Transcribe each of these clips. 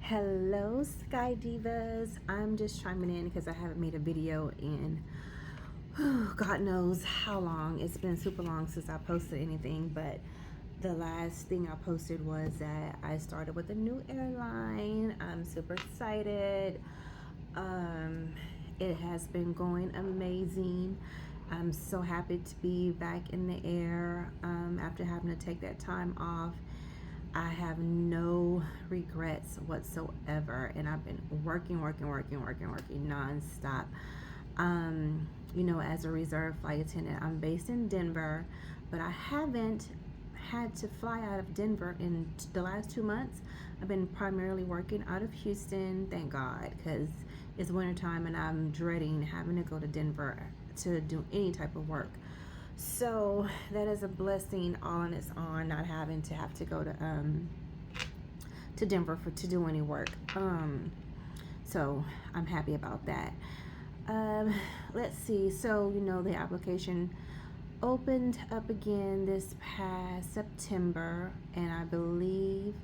Hello, Sky Divas. I'm just chiming in because I haven't made a video in God knows how long. It's been super long since I posted anything, but the last thing I posted was that I started with a new airline. I'm super excited. It has been going amazing. I'm so happy to be back in the air after having to take that time off. I have no regrets whatsoever, and I've been working nonstop. As a reserve flight attendant, I'm based in Denver, but I haven't had to fly out of Denver in the last 2 months. I've been primarily working out of Houston, thank God, because it's wintertime and I'm dreading having to go to Denver to do any type of work. So that is a blessing all on its own, not having to have to go to Denver to do any work. So I'm happy about that. Let's see. So the application opened up again this past September, and I believe,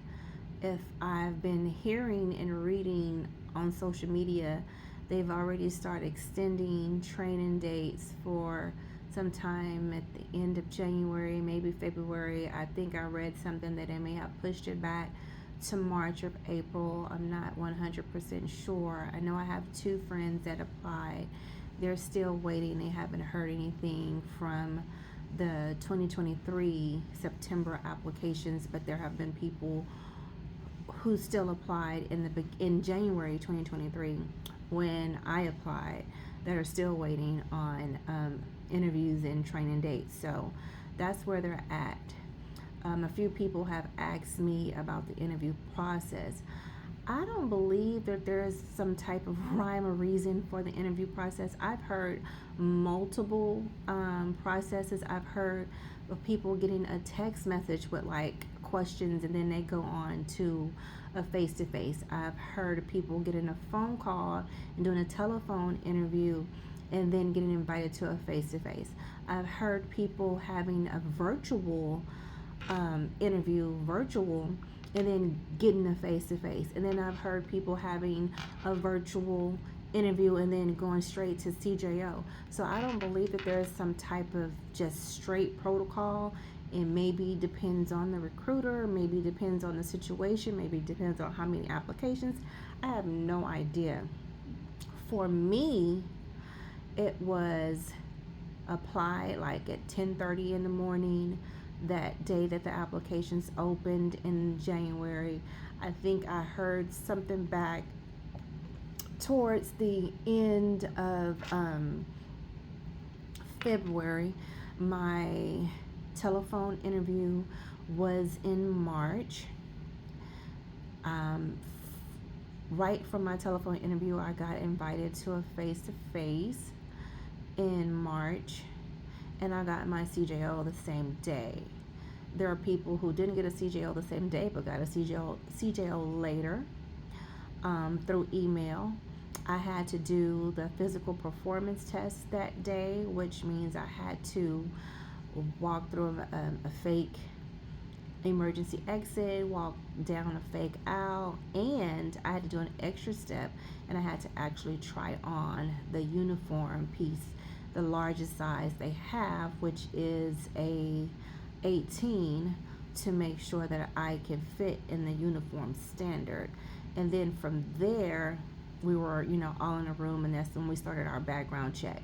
if I've been hearing and reading on social media, they've already started extending training dates for sometime at the end of January, maybe February. I think I read something that they may have pushed it back to March or April. I'm not 100% sure. I know I have 2 friends that applied. They're still waiting. They haven't heard anything from the 2023 September applications, but there have been people who still applied in January 2023 when I applied that are still waiting on interviews and training dates. So that's where they're at. A few people have asked me about the interview process. I don't believe that there's some type of rhyme or reason for the interview process. I've heard multiple processes. I've heard of people getting a text message with like questions and then they go on to a face-to-face. I've heard of people getting a phone call and doing a telephone interview and then getting invited to a face-to-face. I've heard people having a virtual interview, and then getting a face-to-face. And then I've heard people having a virtual interview and then going straight to CJO. So I don't believe that there's some type of just straight protocol. It maybe depends on the recruiter, maybe depends on the situation, maybe depends on how many applications. I have no idea. For me, it was applied like at 10:30 in the morning that day that the applications opened in January. I think I heard something back towards the end of February. My telephone interview was in March. Right from my telephone interview, I got invited to a face-to-face in March, and I got my CJO the same day. There are people who didn't get a CJO the same day but got a CJO later through email. I had to do the physical performance test that day, which means I had to walk through a fake emergency exit, walk down a fake aisle, and I had to do an extra step, and I had to actually try on the uniform piece, the largest size they have, which is a 18, to make sure that I can fit in the uniform standard. And then from there, we were, all in a room, and that's when we started our background check.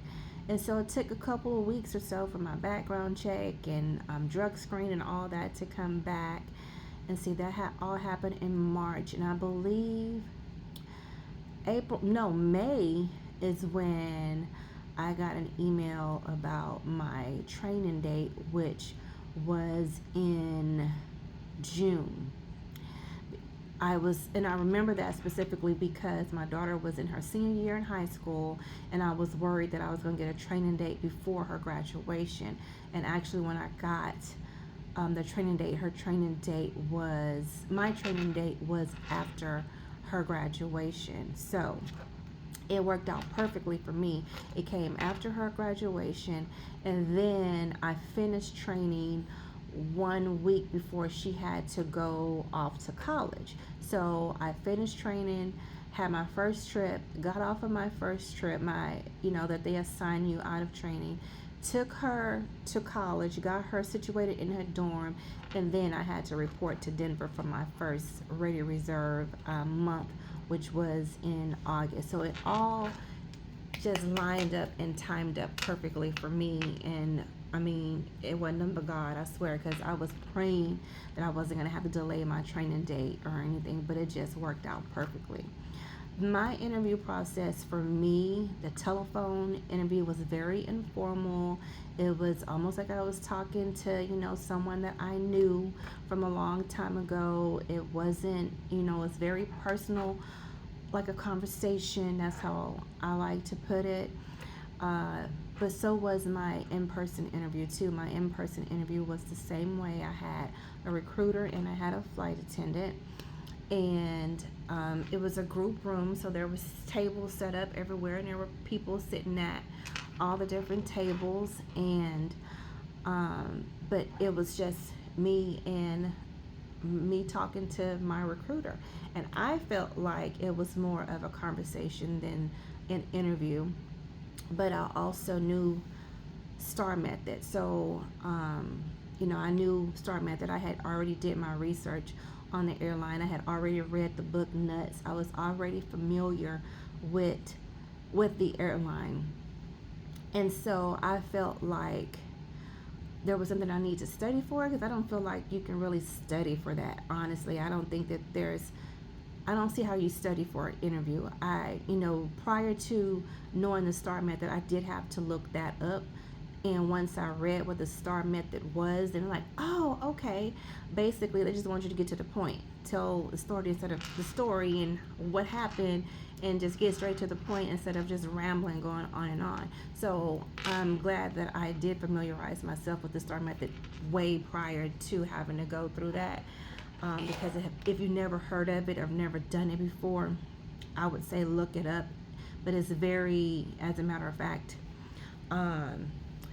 And so it took a couple of weeks or so for my background check and drug screen and all that to come back. And see, that all happened in March. And I believe May is when I got an email about my training date, which was in June. I remember that specifically because my daughter was in her senior year in high school, and I was worried that I was going to get a training date before her graduation. And actually, when I got the training date, my training date was after her graduation. So it worked out perfectly for me. It came after her graduation, and then I finished training 1 week before she had to go off to college. So I finished training, had my first trip, got off of my first trip, that they assign you out of training, took her to college, got her situated in her dorm, and then I had to report to Denver for my first Ready Reserve month, which was in August. So it all just lined up and timed up perfectly for me. And I mean, it wasn't nothing but God, I swear, because I was praying that I wasn't going to have to delay my training date or anything, but it just worked out perfectly. My interview process for me, the telephone interview, was very informal. It was almost like I was talking to, someone that I knew from a long time ago. It wasn't, it was very personal, like a conversation. That's how I like to put it. But so was my in-person interview too. My in-person interview was the same way. I had a recruiter and I had a flight attendant, and it was a group room, so there was tables set up everywhere, and there were people sitting at all the different tables, and but it was just me talking to my recruiter, and I felt like it was more of a conversation than an interview. But I also knew STAR method, so I knew STAR method. I had already did my research on the airline. I had already read the book Nuts. I was already familiar with the airline, and so I felt like there was something I need to study for, because I don't feel like you can really study for that. Honestly, I don't think that I don't see how you study for an interview. Prior to knowing the STAR method, I did have to look that up. And once I read what the STAR method was, then I'm like, oh, okay. Basically, they just want you to get to the point. Tell the story instead of the story and what happened, and just get straight to the point instead of just rambling, going on and on. So I'm glad that I did familiarize myself with the STAR method way prior to having to go through that. Because if you never heard of it or never done it before, I would say look it up. But it's very, as a matter of fact,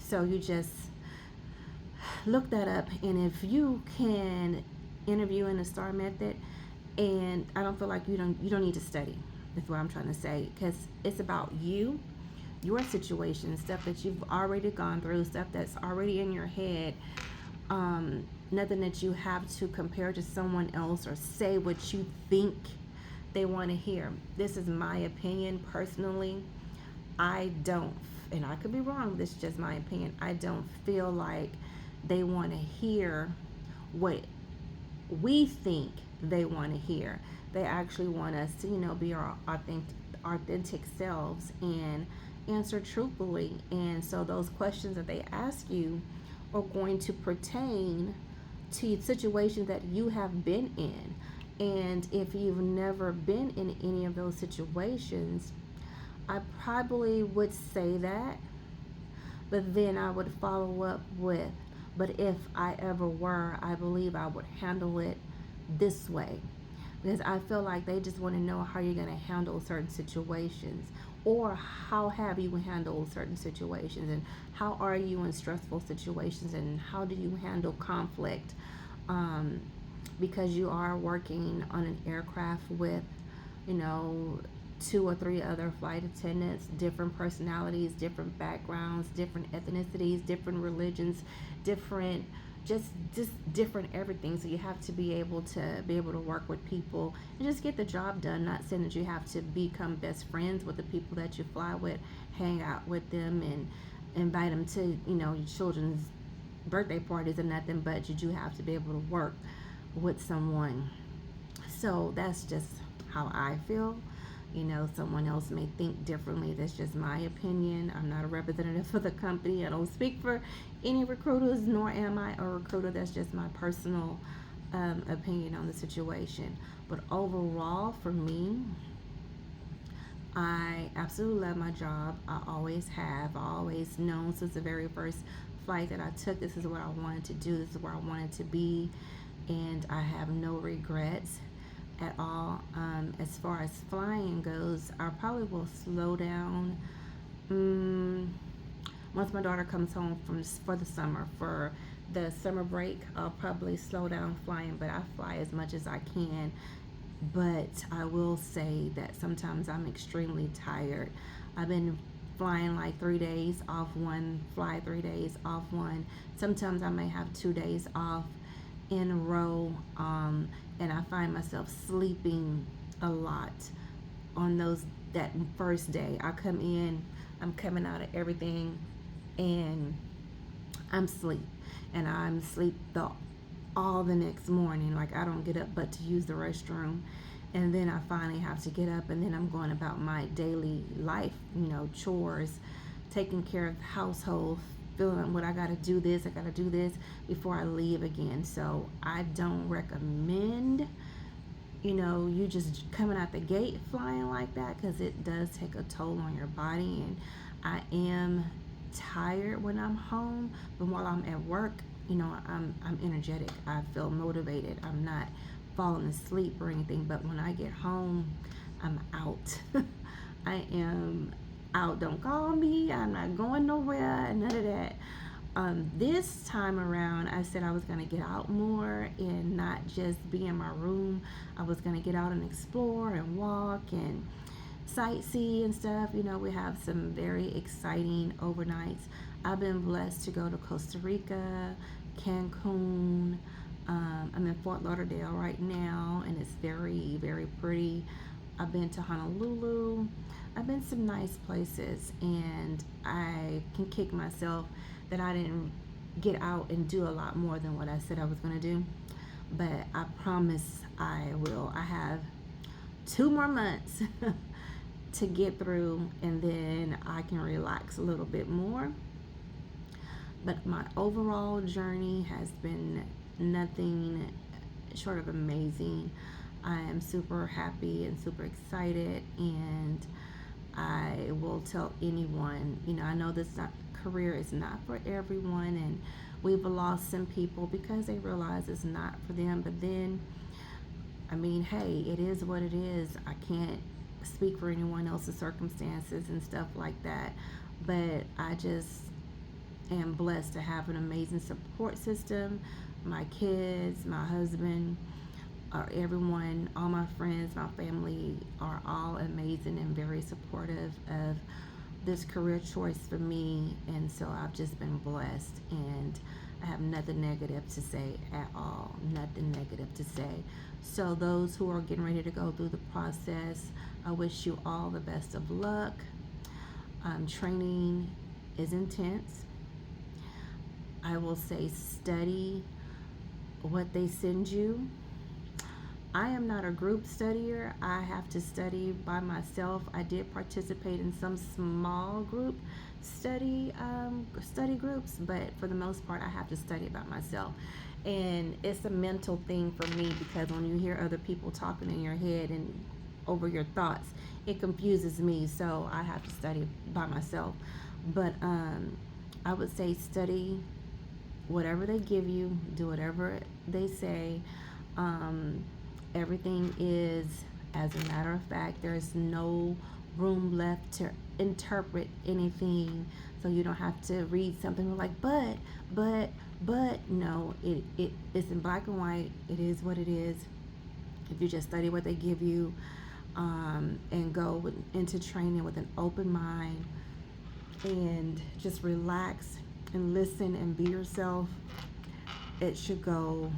so you just look that up. And if you can interview in the STAR method, and I don't feel like you don't need to study. That's what I'm trying to say, because it's about you, your situation, stuff that you've already gone through, stuff that's already in your head. Nothing that you have to compare to someone else or say what you think they want to hear. This is my opinion personally. I don't, and I could be wrong, this is just my opinion, I don't feel like they want to hear what we think they want to hear. They actually want us to, be our authentic selves and answer truthfully. And so those questions that they ask you are going to pertain to situations that you have been in. And if you've never been in any of those situations, I probably would say that, but then I would follow up with, but if I ever were, I believe I would handle it this way. Because I feel like they just want to know how you're going to handle certain situations, or how have you handled certain situations, and how are you in stressful situations, and how do you handle conflict, because you are working on an aircraft with 2 or 3 other flight attendants, different personalities, different backgrounds, different ethnicities, different religions, different just different everything. So you have to be able to work with people and just get the job done. Not saying that you have to become best friends with the people that you fly with, hang out with them, and invite them to your children's birthday parties or nothing, but you do have to be able to work with someone. So that's just how I feel. Someone else may think differently. That's just my opinion. I'm not a representative for the company. I don't speak for any recruiters, nor am I a recruiter. That's just my personal opinion on the situation. But overall, for me, I absolutely love my job. I always have. I always known since the very first flight that I took, this is what I wanted to do. This is where I wanted to be. And I have no regrets at all. As far as flying goes, I probably will slow down once my daughter comes home for the summer, for the summer break, I'll probably slow down flying, but I fly as much as I can. But I will say that sometimes I'm extremely tired. I've been flying like 3 days off one, fly 3 days off one. Sometimes I may have 2 days off in a row, and I find myself sleeping a lot on those that first day. I come in, I'm coming out of everything, and I'm asleep, and I'm asleep all the next morning. Like I don't get up but to use the restroom, and then I finally have to get up, and then I'm going about my daily life, chores, taking care of the household, feeling what I got to do this, I got to do this before I leave again. So I don't recommend you just coming out the gate flying like that, because it does take a toll on your body. And I am tired when I'm home, but while I'm at work, I'm energetic. I feel motivated. I'm not falling asleep or anything. But when I get home, I'm out. I am out. Don't call me. I'm not going nowhere. None of that. This time around, I said I was going to get out more and not just be in my room. I was going to get out and explore and walk and sightsee and stuff. We have some very exciting overnights. I've been blessed to go to Costa Rica, Cancun. I'm in Fort Lauderdale right now, and it's very, very pretty. I've been to Honolulu. I've been some nice places, and I can kick myself that I didn't get out and do a lot more than what I said I was going to do. But I promise I will. I have 2 more months to get through, and then I can relax a little bit more. But my overall journey has been nothing short of amazing. I am super happy and super excited, and I will tell anyone, I know this career is not for everyone, and we've lost some people because they realize it's not for them. But then, hey, it is what it is. I can't speak for anyone else's circumstances and stuff like that, but I just am blessed to have an amazing support system. My kids, my husband, everyone, all my friends, my family are all amazing and very supportive of this career choice for me. And so I've just been blessed, and I have nothing negative to say at all. Nothing negative to say. So those who are getting ready to go through the process, I wish you all the best of luck. Training is intense. I will say study what they send you. I am not a group studier. I have to study by myself. I did participate in some small group study groups, but for the most part, I have to study by myself. And it's a mental thing for me, because when you hear other people talking in your head and over your thoughts, it confuses me. So I have to study by myself. But I would say study whatever they give you, do whatever they say. Everything is, as a matter of fact, there's no room left to interpret anything. So you don't have to read something like, but, no, it's in black and white. It is what it is. If you just study what they give you, and go into training with an open mind, and just relax and listen and be yourself, it should go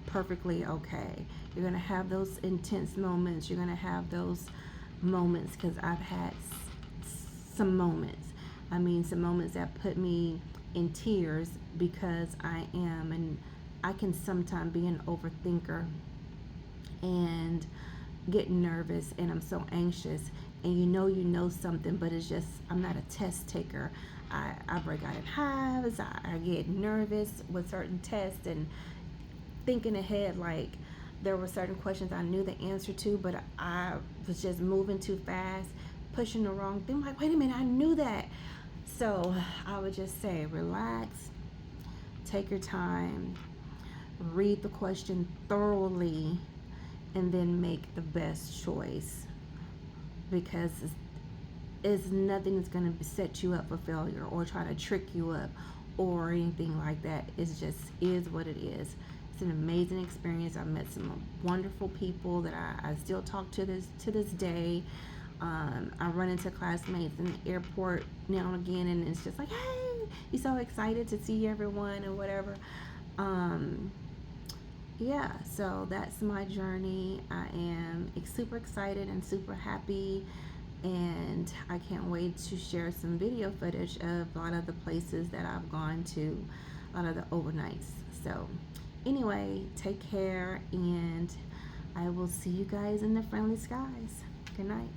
perfectly okay. You're going to have those intense moments. You're going to have those moments, because I've had some moments. Some moments that put me in tears, because I can sometimes be an overthinker and get nervous, and I'm so anxious, and you know something, but it's just, I'm not a test taker. I break out in hives. I get nervous with certain tests, and thinking ahead, like there were certain questions I knew the answer to, but I was just moving too fast, pushing the wrong thing. I'm like, wait a minute, I knew that. So I would just say, relax, take your time, read the question thoroughly, and then make the best choice, because it's nothing that's going to set you up for failure or try to trick you up or anything like that. It's just is what it is. It's an amazing experience. I've met some wonderful people that I still talk to this day. I run into classmates in the airport now and again, and it's just like, hey, you're so excited to see everyone and whatever. Yeah, so that's my journey. I am super excited and super happy, and I can't wait to share some video footage of a lot of the places that I've gone to, a lot of the overnights. So anyway, take care, and I will see you guys in the friendly skies. Good night.